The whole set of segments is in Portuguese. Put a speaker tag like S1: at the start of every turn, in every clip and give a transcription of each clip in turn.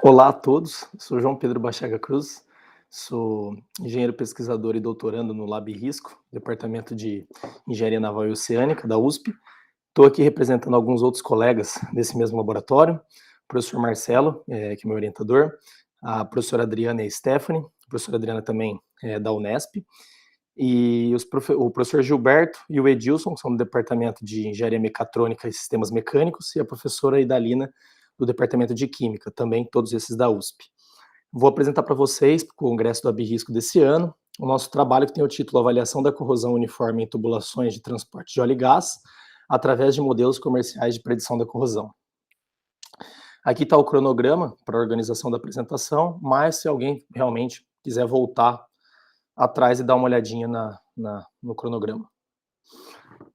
S1: Olá a todos, sou João Pedro Bachaga Cruz, sou engenheiro pesquisador e doutorando no Lab Risco, Departamento de Engenharia Naval e Oceânica da USP. Estou aqui representando alguns outros colegas desse mesmo laboratório, o professor Marcelo, que é meu orientador, a professora Adriana e a Stephanie, a professora Adriana também é da Unesp, e o professor Gilberto e o Edilson, que são do Departamento de Engenharia Mecatrônica e Sistemas Mecânicos, e a professora Idalina, do Departamento de Química, também todos esses da USP. Vou apresentar para vocês, para o Congresso do Abirrisco desse ano, o nosso trabalho que tem o título Avaliação da corrosão uniforme em tubulações de transporte de óleo e gás, através de modelos comerciais de predição da corrosão. Aqui está o cronograma para a organização da apresentação, mas se alguém realmente quiser voltar atrás e dar uma olhadinha no cronograma.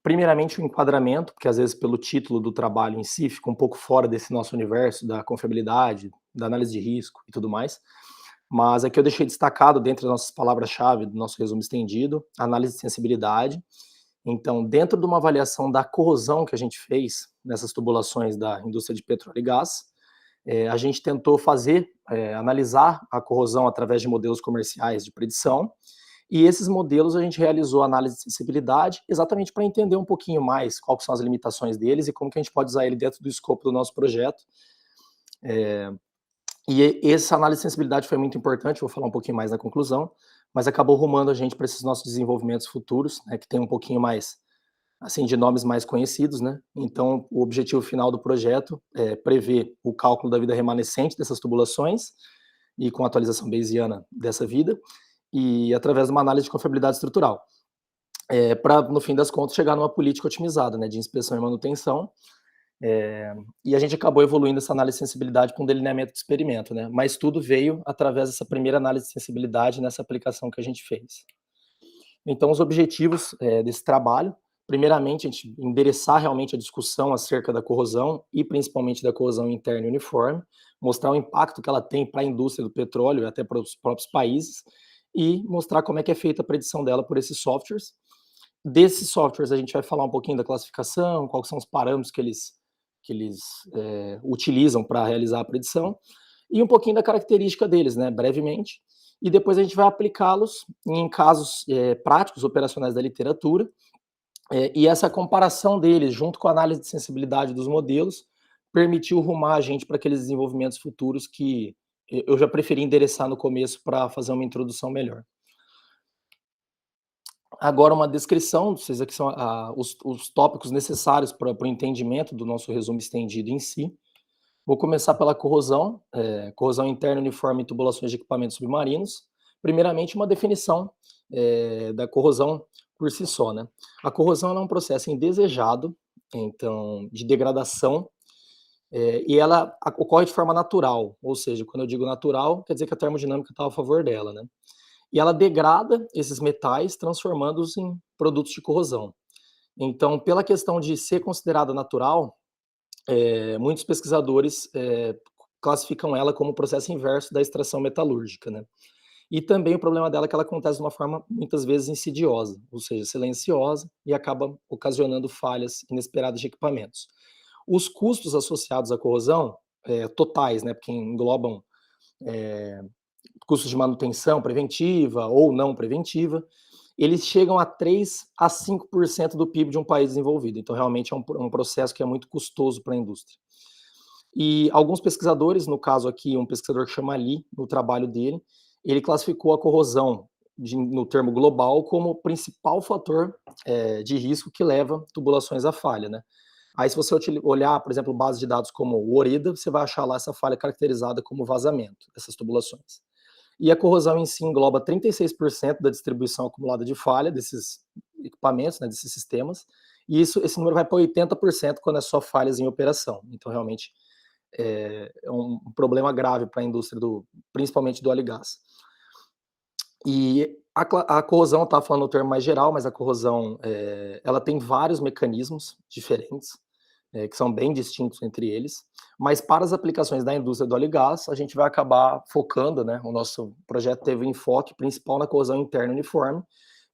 S1: Primeiramente, o enquadramento, porque às vezes pelo título do trabalho em si fica um pouco fora desse nosso universo da confiabilidade, da análise de risco e tudo mais, mas aqui eu deixei destacado, dentre as nossas palavras-chave do nosso resumo estendido, a análise de sensibilidade. Então, dentro de uma avaliação da corrosão que a gente fez nessas tubulações da indústria de petróleo e gás, a gente tentou analisar a corrosão através de modelos comerciais de predição, e esses modelos a gente realizou análise de sensibilidade exatamente para entender um pouquinho mais quais são as limitações deles e como que a gente pode usar ele dentro do escopo do nosso projeto. E essa análise de sensibilidade foi muito importante, vou falar um pouquinho mais na conclusão, mas acabou rumando a gente para esses nossos desenvolvimentos futuros, né, que tem um pouquinho mais, assim, de nomes mais conhecidos, né? Então, o objetivo final do projeto é prever o cálculo da vida remanescente dessas tubulações e com a atualização bayesiana dessa vida, e através de uma análise de confiabilidade estrutural, para, no fim das contas, chegar numa política otimizada, né, de inspeção e manutenção, e a gente acabou evoluindo essa análise de sensibilidade para um delineamento de experimento, né, mas tudo veio através dessa primeira análise de sensibilidade nessa aplicação que a gente fez. Então, os objetivos desse trabalho, primeiramente, a gente endereçar realmente a discussão acerca da corrosão e principalmente da corrosão interna e uniforme, mostrar o impacto que ela tem para a indústria do petróleo e até para os próprios países, e mostrar como é que é feita a predição dela por esses softwares. Desses softwares, a gente vai falar um pouquinho da classificação, quais são os parâmetros que eles utilizam para realizar a predição, e um pouquinho da característica deles, né, brevemente, e depois a gente vai aplicá-los em casos práticos, operacionais da literatura, e essa comparação deles, junto com a análise de sensibilidade dos modelos, permitiu rumar a gente para aqueles desenvolvimentos futuros que eu já preferi endereçar no começo para fazer uma introdução melhor. Agora uma descrição, vocês aqui são os tópicos necessários para o entendimento do nosso resumo estendido em si. Vou começar pela corrosão, corrosão interna uniforme em tubulações de equipamentos submarinos. Primeiramente, uma definição da corrosão por si só, né? A corrosão é um processo indesejado, então, de degradação, e ela ocorre de forma natural, ou seja, quando eu digo natural, quer dizer que a termodinâmica está a favor dela, né? E ela degrada esses metais, transformando-os em produtos de corrosão. Então, pela questão de ser considerada natural, muitos pesquisadores classificam ela como o processo inverso da extração metalúrgica, né? E também o problema dela é que ela acontece de uma forma muitas vezes insidiosa, ou seja, silenciosa, e acaba ocasionando falhas inesperadas de equipamentos. Os custos associados à corrosão, totais, né, porque englobam custos de manutenção preventiva ou não preventiva, eles chegam a 3 a 5% do PIB de um país desenvolvido. Então, realmente é um processo que é muito custoso para a indústria. E alguns pesquisadores, no caso aqui, um pesquisador que chama Lee, no trabalho dele, ele classificou a corrosão, no termo global, como o principal fator de risco que leva tubulações à falha, né? Aí, se você olhar, por exemplo, base de dados como o ORIDA, você vai achar lá essa falha caracterizada como vazamento dessas tubulações. E a corrosão em si engloba 36% da distribuição acumulada de falha desses equipamentos, né, desses sistemas, e esse número vai para 80% quando é só falhas em operação. Então, realmente, é um problema grave para a indústria, principalmente do óleo e gás. E a corrosão, está falando o termo mais geral, mas a corrosão, ela tem vários mecanismos diferentes, que são bem distintos entre eles, mas para as aplicações da indústria do óleo e gás, a gente vai acabar focando, né, o nosso projeto teve um enfoque principal na corrosão interna uniforme,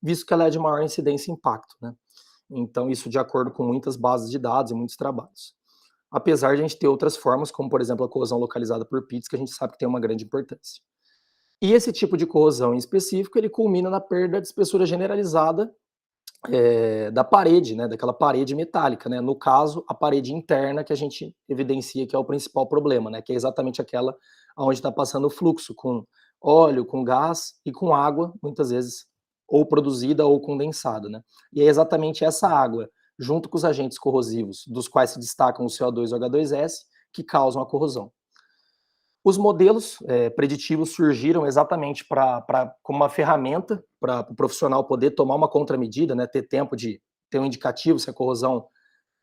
S1: visto que ela é de maior incidência e impacto, né? Então, isso de acordo com muitas bases de dados e muitos trabalhos. apesar de a gente ter outras formas, como por exemplo a corrosão localizada por pits, que a gente sabe que tem uma grande importância. E esse tipo de corrosão em específico, ele culmina na perda de espessura generalizada da parede, né, daquela parede metálica, né, no caso, a parede interna que a gente evidencia que é o principal problema, né, que é exatamente aquela onde está passando o fluxo com óleo, com gás e com água, muitas vezes ou produzida ou condensada, né. E é exatamente essa água, junto com os agentes corrosivos, dos quais se destacam o CO2 e o H2S, que causam a corrosão. Os modelos preditivos surgiram exatamente como uma ferramenta para o profissional poder tomar uma contramedida, né, ter tempo de ter um indicativo se a corrosão,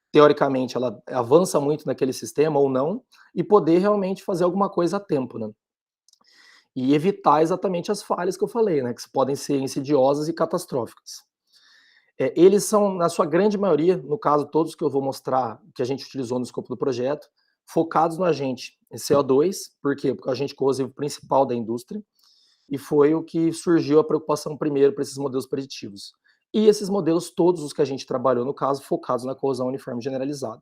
S1: teoricamente, ela avança muito naquele sistema ou não, e poder realmente fazer alguma coisa a tempo, né? E evitar exatamente as falhas que eu falei, né, que podem ser insidiosas e catastróficas. Eles são, na sua grande maioria, no caso todos que eu vou mostrar, que a gente utilizou no escopo do projeto, focados no agente CO2, por quê? Porque é o agente corrosivo principal da indústria, e foi o que surgiu a preocupação primeiro para esses modelos preditivos. E esses modelos, todos os que a gente trabalhou no caso, focados na corrosão uniforme generalizada.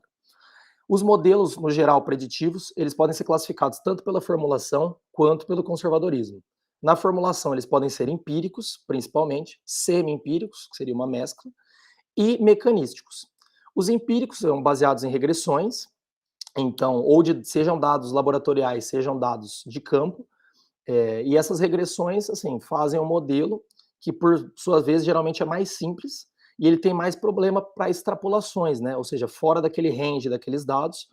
S1: Os modelos, no geral, preditivos, eles podem ser classificados tanto pela formulação quanto pelo conservadorismo. Na formulação, eles podem ser empíricos, principalmente, semi-empíricos, que seria uma mescla, e mecanísticos. Os empíricos são baseados em regressões, então, sejam dados laboratoriais, sejam dados de campo, e essas regressões, assim, fazem um modelo que, por sua vez, geralmente é mais simples, e ele tem mais problema para extrapolações, né? Ou seja, fora daquele range daqueles dados,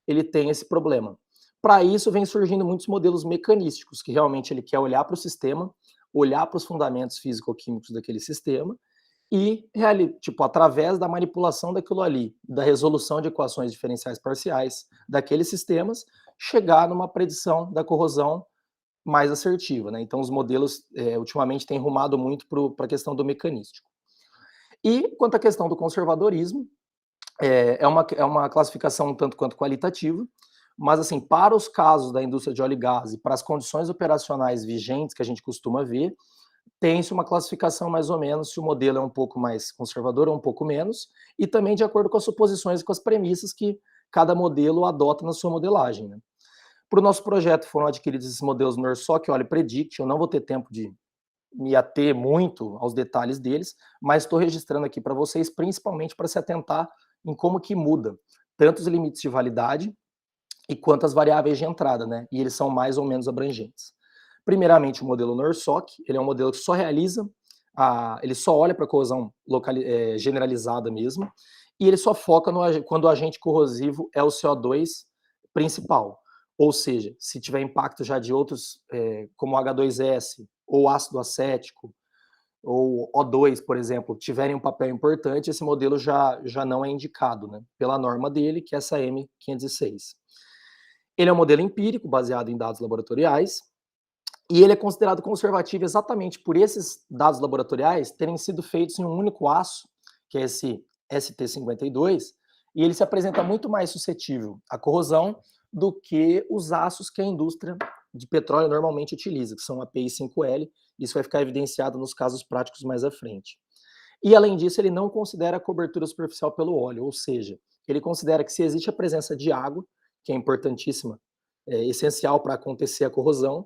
S1: ele tem esse problema. Para isso, vem surgindo muitos modelos mecanísticos, que realmente ele quer olhar para o sistema, olhar para os fundamentos físico-químicos daquele sistema, e, tipo, através da manipulação daquilo ali, da resolução de equações diferenciais parciais daqueles sistemas, chegar numa predição da corrosão mais assertiva, né? Então, os modelos, ultimamente, têm rumado muito para a questão do mecanístico. E, quanto à questão do conservadorismo, é uma classificação um tanto quanto qualitativa, mas, assim, para os casos da indústria de óleo e gás e para as condições operacionais vigentes que a gente costuma ver, tem-se uma classificação mais ou menos se o modelo é um pouco mais conservador ou um pouco menos, e também de acordo com as suposições e com as premissas que cada modelo adota na sua modelagem, né? Para o nosso projeto foram adquiridos esses modelos NERSOC e OlhoPredict, eu não vou ter tempo de me ater muito aos detalhes deles, mas estou registrando aqui para vocês, principalmente para se atentar em como que muda tanto os limites de validade e quanto as variáveis de entrada, né? E eles são mais ou menos abrangentes. Primeiramente, o modelo NERSOC, ele é um modelo que só realiza, ele só olha para a corrosão generalizada mesmo, e ele só foca quando o agente corrosivo é o CO2 principal. Ou seja, se tiver impacto já de outros, como H2S, ou ácido acético, ou O2, por exemplo, tiverem um papel importante, esse modelo já não é indicado, né, pela norma dele, que é essa M506. Ele é um modelo empírico, baseado em dados laboratoriais, e ele é considerado conservativo exatamente por esses dados laboratoriais terem sido feitos em um único aço, que é esse ST52, e ele se apresenta muito mais suscetível à corrosão do que os aços que a indústria de petróleo normalmente utiliza, que são a PI5L. Isso vai ficar evidenciado nos casos práticos mais à frente. E, além disso, ele não considera a cobertura superficial pelo óleo, ou seja, ele considera que se existe a presença de água, que é importantíssima, essencial para acontecer a corrosão,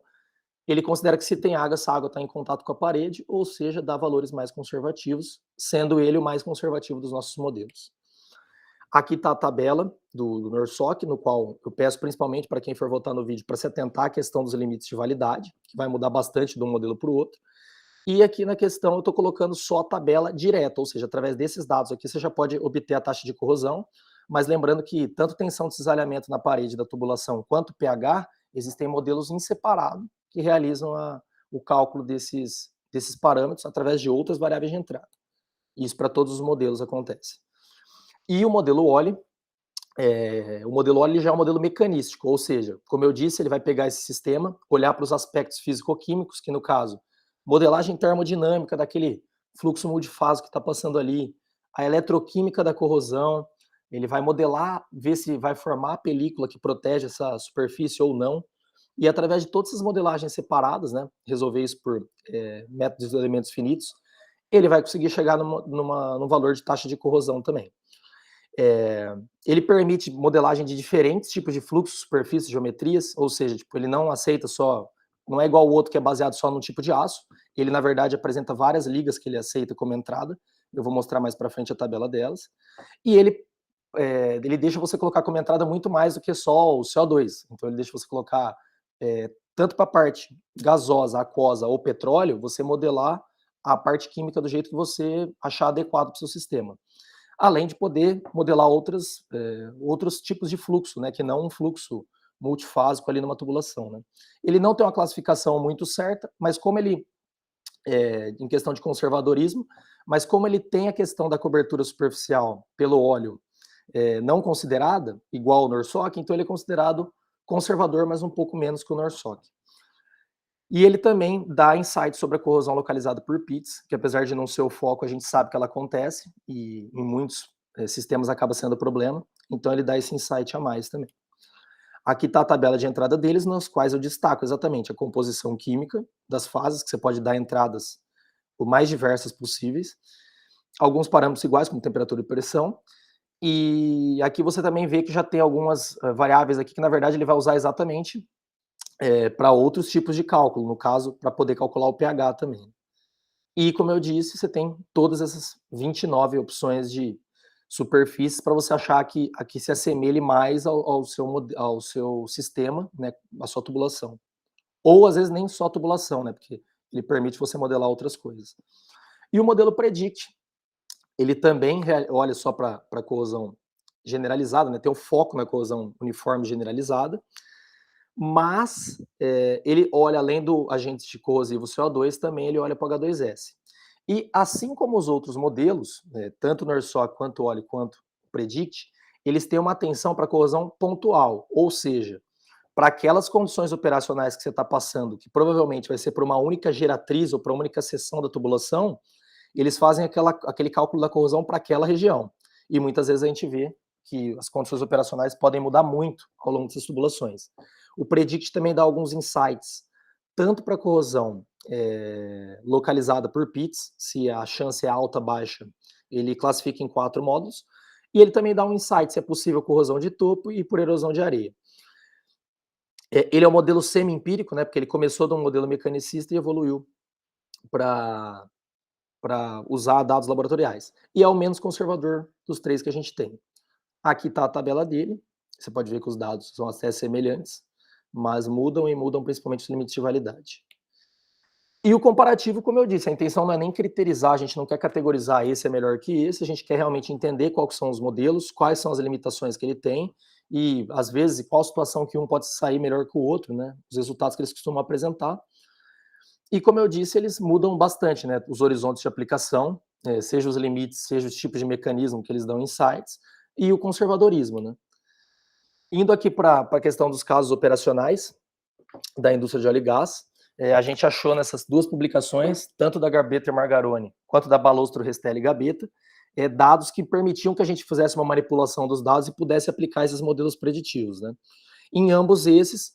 S1: ele considera que se tem água, essa água está em contato com a parede, ou seja, dá valores mais conservativos, sendo ele o mais conservativo dos nossos modelos. Aqui está a tabela do NERSOC, no qual eu peço principalmente para quem for votar no vídeo para se atentar à questão dos limites de validade, que vai mudar bastante de um modelo para o outro. E aqui na questão eu estou colocando só a tabela direta, ou seja, através desses dados aqui você já pode obter a taxa de corrosão, mas lembrando que tanto tensão de cisalhamento na parede da tubulação quanto pH, existem modelos em separado que realizam o cálculo desses parâmetros através de outras variáveis de entrada. Isso para todos os modelos acontece. E o modelo OLI já é um modelo mecanístico, ou seja, como eu disse, ele vai pegar esse sistema, olhar para os aspectos físico-químicos, que no caso, modelagem termodinâmica daquele fluxo multifásico que está passando ali, a eletroquímica da corrosão, ele vai modelar, ver se vai formar a película que protege essa superfície ou não, e através de todas essas modelagens separadas, né, resolver isso por métodos de elementos finitos, ele vai conseguir chegar num valor de taxa de corrosão também. Ele permite modelagem de diferentes tipos de fluxos, superfícies, geometrias, ou seja, tipo, ele não aceita só, não é igual o outro que é baseado só no tipo de aço, ele na verdade apresenta várias ligas que ele aceita como entrada, eu vou mostrar mais para frente a tabela delas, e ele deixa você colocar como entrada muito mais do que só o CO2, então ele deixa você colocar tanto para a parte gasosa, aquosa ou petróleo, você modelar a parte química do jeito que você achar adequado para o seu sistema. Além de poder modelar outros tipos de fluxo, né, que não um fluxo multifásico ali numa tubulação. Né. Ele não tem uma classificação muito certa, mas como ele, em questão de conservadorismo, mas como ele tem a questão da cobertura superficial pelo óleo não considerada, igual o Norsoc, então ele é considerado conservador, mas um pouco menos que o Norsoc. E ele também dá insights sobre a corrosão localizada por pits, que apesar de não ser o foco, a gente sabe que ela acontece, e em muitos sistemas acaba sendo problema, então ele dá esse insight a mais também. Aqui está a tabela de entrada deles, nas quais eu destaco exatamente a composição química das fases, que você pode dar entradas o mais diversas possíveis, alguns parâmetros iguais, como temperatura e pressão, e aqui você também vê que já tem algumas variáveis aqui que, na verdade, ele vai usar exatamente para outros tipos de cálculo, no caso, para poder calcular o pH também. E, como eu disse, você tem todas essas 29 opções de superfícies para você achar que aqui se assemelhe mais ao seu sistema, né, à sua tubulação. Ou, às vezes, nem só tubulação, né, porque ele permite você modelar outras coisas. E o modelo Predict, ele também olha só para a corrosão generalizada, né, tem um foco na corrosão uniforme generalizada, mas ele olha, além do agente de corrosivo CO2, também ele olha para o H2S. E assim como os outros modelos, tanto o NERSOC quanto o OLI quanto o Predict, eles têm uma atenção para corrosão pontual, ou seja, para aquelas condições operacionais que você está passando, que provavelmente vai ser por uma única geratriz ou para uma única seção da tubulação, eles fazem aquele cálculo da corrosão para aquela região. E muitas vezes a gente vê que as condições operacionais podem mudar muito ao longo dessas tubulações. O Predict também dá alguns insights, tanto para corrosão localizada por pits, se a chance é alta, baixa, ele classifica em 4 módulos, e ele também dá um insight se é possível corrosão de topo e por erosão de areia. Ele é um modelo semi-empírico, né, porque ele começou de um modelo mecanicista e evoluiu para usar dados laboratoriais. E é o menos conservador dos 3 que a gente tem. Aqui está a tabela dele, você pode ver que os dados são até semelhantes, mas mudam e mudam principalmente os limites de validade. E o comparativo, como eu disse, a intenção não é nem criterizar, a gente não quer categorizar esse é melhor que esse, a gente quer realmente entender quais são os modelos, quais são as limitações que ele tem, e às vezes qual situação que um pode sair melhor que o outro, né? Os resultados que eles costumam apresentar. E como eu disse, eles mudam bastante, né? Os horizontes de aplicação, seja os limites, seja os tipos de mecanismo que eles dão insights, e o conservadorismo, né? Indo aqui para a questão dos casos operacionais da indústria de óleo e gás, a gente achou nessas 2 publicações, tanto da Garbetta e Margarone, quanto da Balostro, Restelli e Gabetta, dados que permitiam que a gente fizesse uma manipulação dos dados e pudesse aplicar esses modelos preditivos, né? Em ambos esses,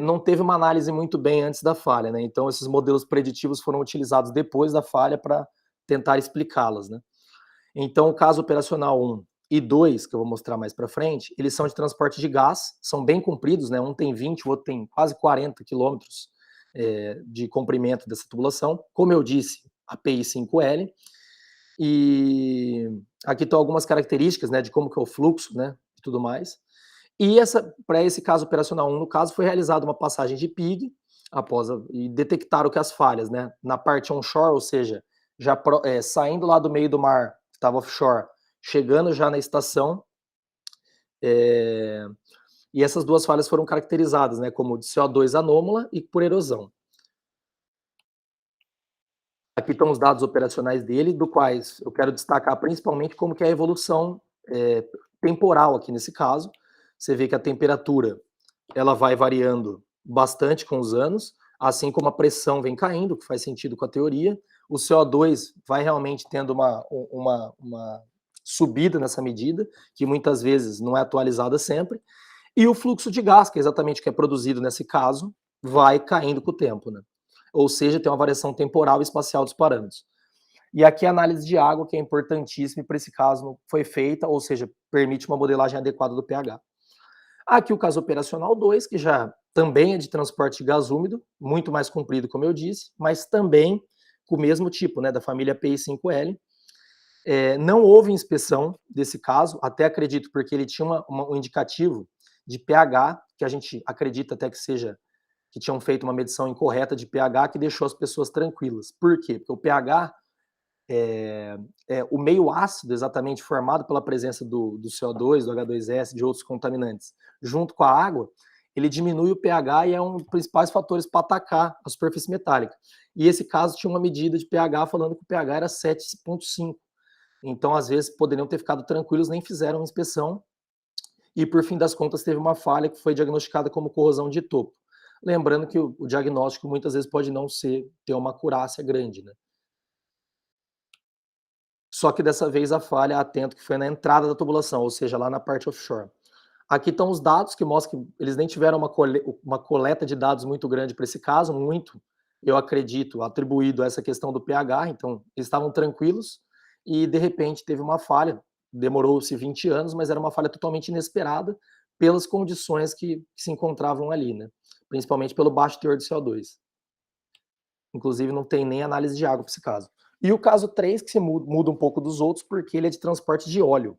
S1: não teve uma análise muito bem antes da falha, né? Então, esses modelos preditivos foram utilizados depois da falha para tentar explicá-las, né? Então, o caso operacional 1 e 2, que eu vou mostrar mais para frente, eles são de transporte de gás, são bem compridos, né? Um tem 20, o outro tem quase 40 quilômetros de comprimento dessa tubulação. Como eu disse, API 5L. E aqui estão algumas características, né, de como que é o fluxo, né, e tudo mais. E para esse caso operacional 1, no caso, foi realizada uma passagem de PIG e detectaram que as falhas, né, na parte onshore, ou seja, já saindo lá do meio do mar, que estava offshore, chegando já na estação, e essas 2 falhas foram caracterizadas, né, como de CO2 anômala e por erosão. Aqui estão os dados operacionais dele, do quais eu quero destacar principalmente como que é a evolução temporal aqui nesse caso. Você vê que a temperatura ela vai variando bastante com os anos, assim como a pressão vem caindo, que faz sentido com a teoria. O CO2 vai realmente tendo uma subida nessa medida, que muitas vezes não é atualizada sempre. E o fluxo de gás, que é exatamente o que é produzido nesse caso, vai caindo com o tempo, né? Ou seja, tem uma variação temporal e espacial dos parâmetros. E aqui a análise de água, que é importantíssima, e para esse caso foi feita, ou seja, permite uma modelagem adequada do pH. Aqui o caso operacional 2, que já também é de transporte de gás úmido, muito mais comprido, como eu disse, mas também com o mesmo tipo, né, da família PI5L. Não houve inspeção desse caso, até acredito, porque ele tinha um indicativo de pH, que a gente acredita até que tinham feito uma medição incorreta de pH, que deixou as pessoas tranquilas. Por quê? Porque o pH é o meio ácido, exatamente formado pela presença do CO2, do H2S, de outros contaminantes, junto com a água, ele diminui o pH e é um dos principais fatores para atacar a superfície metálica. E esse caso tinha uma medida de pH falando que o pH era 7,5. Então, às vezes, poderiam ter ficado tranquilos, nem fizeram inspeção, e por fim das contas teve uma falha que foi diagnosticada como corrosão de topo. Lembrando que o diagnóstico muitas vezes pode não ter uma acurácia grande, né? Só que dessa vez a falha, atento, que foi na entrada da tubulação, ou seja, lá na parte offshore. Aqui estão os dados que mostram que eles nem tiveram uma coleta de dados muito grande para esse caso, muito, eu acredito, atribuído a essa questão do pH, então eles estavam tranquilos e de repente teve uma falha, demorou-se 20 anos, mas era uma falha totalmente inesperada pelas condições que se encontravam ali, né? Principalmente pelo baixo teor de CO2. Inclusive não tem nem análise de água para esse caso. E o caso 3, que se muda um pouco dos outros, porque ele é de transporte de óleo.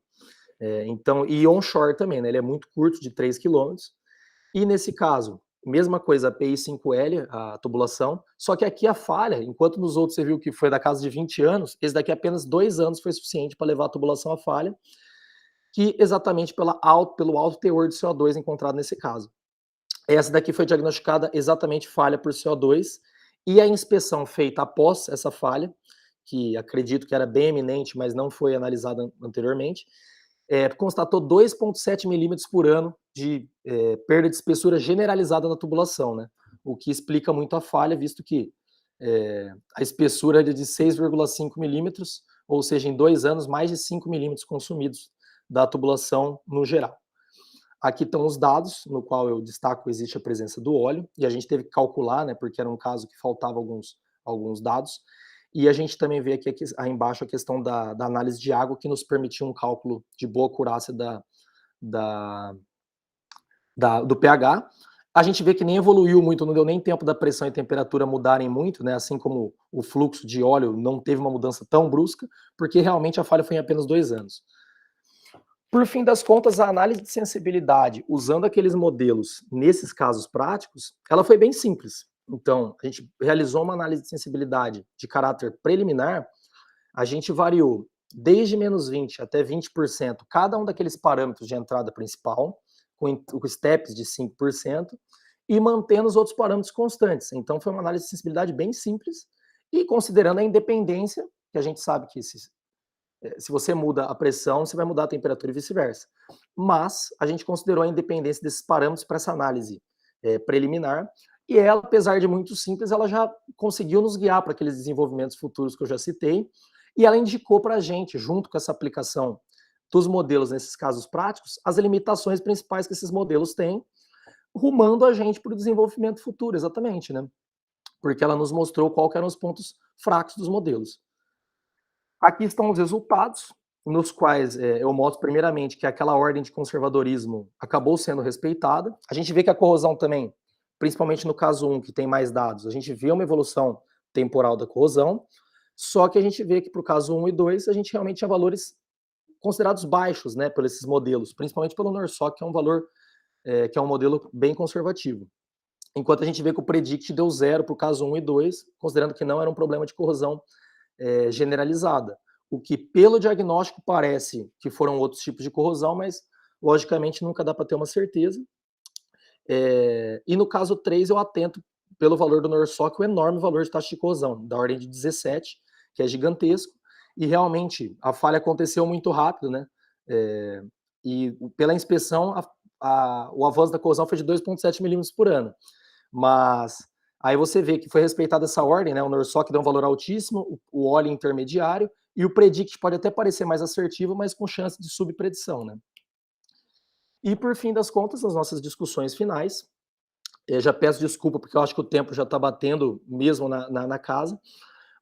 S1: Então, e onshore também, né? Ele é muito curto, de 3 quilômetros. E nesse caso, mesma coisa, a PI5L, a tubulação, só que aqui a falha, enquanto nos outros você viu que foi da casa de 20 anos, esse daqui apenas 2 anos foi suficiente para levar a tubulação à falha, que exatamente pelo alto teor de CO2 encontrado nesse caso. Essa daqui foi diagnosticada exatamente falha por CO2, e a inspeção feita após essa falha, que acredito que era bem eminente, mas não foi analisada anteriormente, constatou 2,7 milímetros por ano de perda de espessura generalizada na tubulação, né? O que explica muito a falha, visto que a espessura é de 6,5 milímetros, ou seja, em 2 anos, mais de 5 milímetros consumidos da tubulação no geral. Aqui estão os dados, no qual eu destaco existe a presença do óleo, e a gente teve que calcular, né, porque era um caso que faltava alguns dados, e a gente também vê aqui aí embaixo a questão da análise de água, que nos permitiu um cálculo de boa acurácia do pH. A gente vê que nem evoluiu muito, não deu nem tempo da pressão e temperatura mudarem muito, né, assim como o fluxo de óleo não teve uma mudança tão brusca, porque realmente a falha foi em apenas 2 anos. Por fim das contas, a análise de sensibilidade, usando aqueles modelos nesses casos práticos, ela foi bem simples. Então, a gente realizou uma análise de sensibilidade de caráter preliminar, a gente variou desde menos 20 até 20% cada um daqueles parâmetros de entrada principal, com steps de 5%, e mantendo os outros parâmetros constantes. Então, foi uma análise de sensibilidade bem simples, e considerando a independência, que a gente sabe que se você muda a pressão, você vai mudar a temperatura e vice-versa. Mas a gente considerou a independência desses parâmetros para essa análise preliminar, e ela, apesar de muito simples, ela já conseguiu nos guiar para aqueles desenvolvimentos futuros que eu já citei, e ela indicou para a gente, junto com essa aplicação dos modelos nesses casos práticos, as limitações principais que esses modelos têm, rumando a gente para o desenvolvimento futuro, exatamente, né? Porque ela nos mostrou qual eram os pontos fracos dos modelos. Aqui estão os resultados, nos quais eu mostro primeiramente que aquela ordem de conservadorismo acabou sendo respeitada. A gente vê que a corrosão também, principalmente no caso 1, que tem mais dados, a gente vê uma evolução temporal da corrosão, só que a gente vê que para o caso 1 e 2, a gente realmente tinha valores considerados baixos, né, por esses modelos, principalmente pelo NORSOC, que é um valor, que é um modelo bem conservativo. Enquanto a gente vê que o Predict deu 0 para o caso 1 e 2, considerando que não era um problema de corrosão generalizada. O que, pelo diagnóstico, parece que foram outros tipos de corrosão, mas, logicamente, nunca dá para ter uma certeza. E no caso 3, eu atento, pelo valor do NORSOC, o enorme valor de taxa de corrosão, da ordem de 17, que é gigantesco, e realmente a falha aconteceu muito rápido, né? E pela inspeção, o avanço da corrosão foi de 2,7 milímetros por ano. Mas aí você vê que foi respeitada essa ordem, né? O NORSOC deu um valor altíssimo, o óleo intermediário, e o Predict pode até parecer mais assertivo, mas com chance de subpredição, né? E por fim das contas, nas nossas discussões finais, já peço desculpa porque eu acho que o tempo já está batendo mesmo na casa,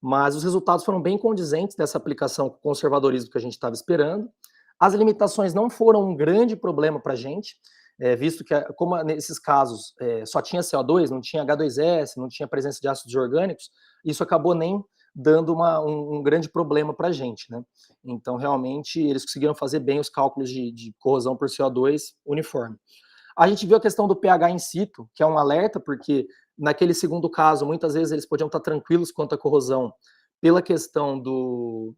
S1: mas os resultados foram bem condizentes dessa aplicação com o conservadorismo que a gente estava esperando. As limitações não foram um grande problema para a gente, visto que, como nesses casos só tinha CO2, não tinha H2S, não tinha presença de ácidos orgânicos, isso acabou nem dando um grande problema para a gente, né? Então, realmente, eles conseguiram fazer bem os cálculos de corrosão por CO2 uniforme. A gente viu a questão do pH in situ, que é um alerta, porque naquele segundo caso, muitas vezes eles podiam estar tranquilos quanto à corrosão pela questão do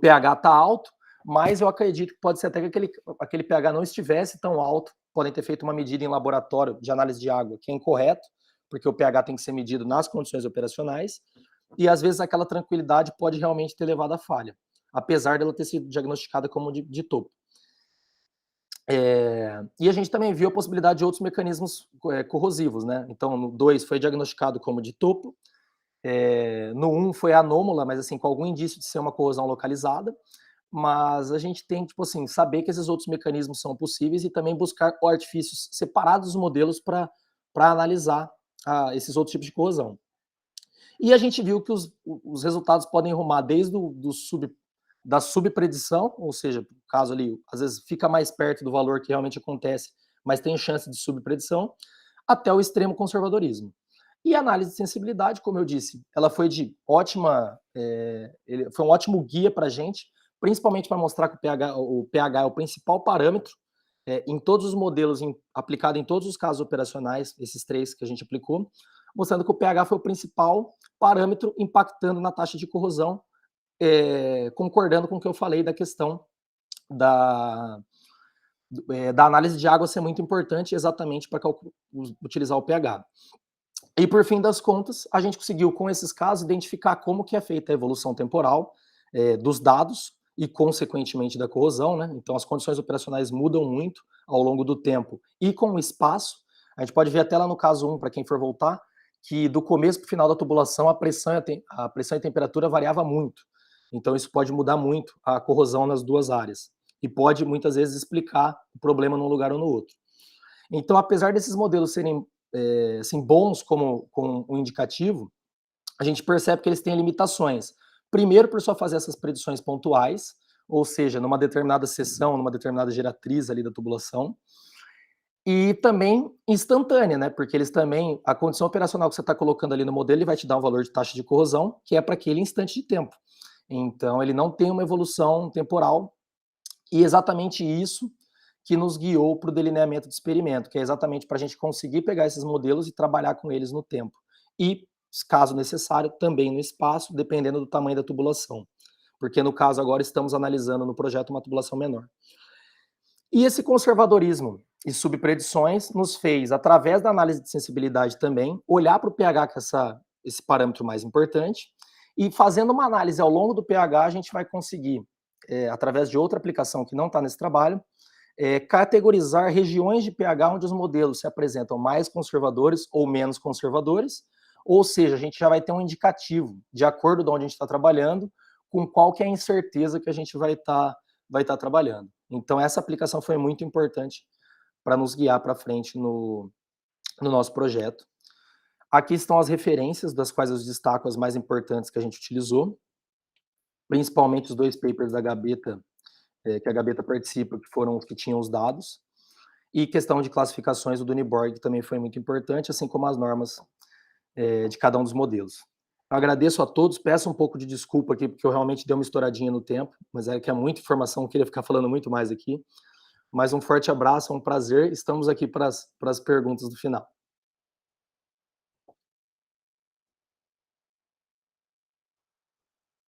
S1: pH estar alto, mas eu acredito que pode ser até que aquele pH não estivesse tão alto, podem ter feito uma medida em laboratório de análise de água que é incorreto, porque o pH tem que ser medido nas condições operacionais, e às vezes aquela tranquilidade pode realmente ter levado à falha, apesar dela ter sido diagnosticada como de topo. E a gente também viu a possibilidade de outros mecanismos corrosivos, né? Então, no 2 foi diagnosticado como de topo, no 1 foi anômala, mas assim, com algum indício de ser uma corrosão localizada, mas a gente tem, tipo assim, saber que esses outros mecanismos são possíveis e também buscar artifícios separados dos modelos para analisar esses outros tipos de corrosão. E a gente viu que os resultados podem rumar desde da subpredição, ou seja, o caso ali, às vezes fica mais perto do valor que realmente acontece, mas tem chance de subpredição, até o extremo conservadorismo. E a análise de sensibilidade, como eu disse, ela foi de ótima, foi um ótimo guia para a gente, principalmente para mostrar que o pH é o principal parâmetro em todos os modelos, aplicado em todos os casos operacionais, esses 3 que a gente aplicou, mostrando que o pH foi o principal parâmetro impactando na taxa de corrosão, concordando com o que eu falei da questão da análise de água ser muito importante exatamente para utilizar o pH. E por fim das contas, a gente conseguiu com esses casos identificar como que é feita a evolução temporal dos dados e consequentemente da corrosão, né? Então as condições operacionais mudam muito ao longo do tempo e com o espaço. A gente pode ver até lá no caso 1, para quem for voltar, que do começo para o final da tubulação a pressão e temperatura variava muito. Então isso pode mudar muito a corrosão nas duas áreas e pode muitas vezes explicar o problema num lugar ou no outro. Então, apesar desses modelos serem assim, bons como um indicativo, a gente percebe que eles têm limitações. Primeiro, por só fazer essas predições pontuais, ou seja, numa determinada seção, numa determinada geratriz ali da tubulação, e também instantânea, né? Porque eles também, a condição operacional que você está colocando ali no modelo, ele vai te dar um valor de taxa de corrosão, que é para aquele instante de tempo. Então, ele não tem uma evolução temporal, e exatamente isso que nos guiou para o delineamento de experimento, que é exatamente para a gente conseguir pegar esses modelos e trabalhar com eles no tempo. E, caso necessário, também no espaço, dependendo do tamanho da tubulação. Porque, no caso, agora estamos analisando no projeto uma tubulação menor. E esse conservadorismo e subpredições nos fez, através da análise de sensibilidade também, olhar para o pH, que é esse parâmetro mais importante, e fazendo uma análise ao longo do pH, a gente vai conseguir, através de outra aplicação que não está nesse trabalho, categorizar regiões de pH onde os modelos se apresentam mais conservadores ou menos conservadores, ou seja, a gente já vai ter um indicativo, de acordo com onde a gente está trabalhando, com qual que é a incerteza que a gente vai estar trabalhando. Então, essa aplicação foi muito importante para nos guiar para frente no nosso projeto. Aqui estão as referências, das quais eu destaco as mais importantes que a gente utilizou, principalmente os 2 papers da Gabeta, que a Gabeta participa, que foram os que tinham os dados, e questão de classificações, o do Nyborg também foi muito importante, assim como as normas de cada um dos modelos. Eu agradeço a todos, peço um pouco de desculpa aqui, porque eu realmente dei uma estouradinha no tempo, mas é que é muita informação, eu queria ficar falando muito mais aqui. Mas um forte abraço, é um prazer, estamos aqui para as perguntas do final.